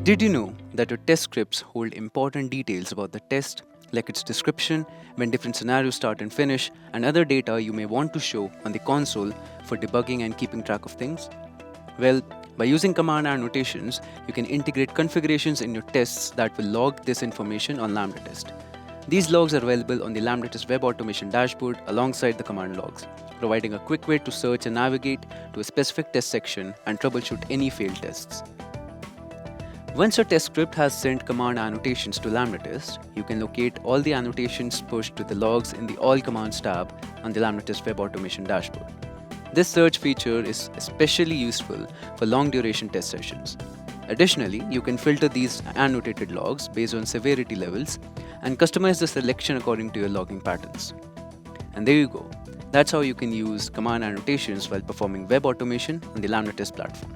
Did you know that your test scripts hold important details about the test, like its description, when different scenarios start and finish, and other data you may want to show on the console for debugging and keeping track of things? Well, by using command annotations, you can integrate configurations in your tests that will log this information on LambdaTest. These logs are available on the LambdaTest web automation dashboard alongside the command logs, providing a quick way to search and navigate to a specific test section and troubleshoot any failed tests. Once your test script has sent command annotations to LambdaTest, you can locate all the annotations pushed to the logs in the All Commands tab on the LambdaTest web automation dashboard. This search feature is especially useful for long-duration test sessions. Additionally, you can filter these annotated logs based on severity levels and customize the selection according to your logging patterns. And there you go. That's how you can use command annotations while performing web automation on the LambdaTest platform.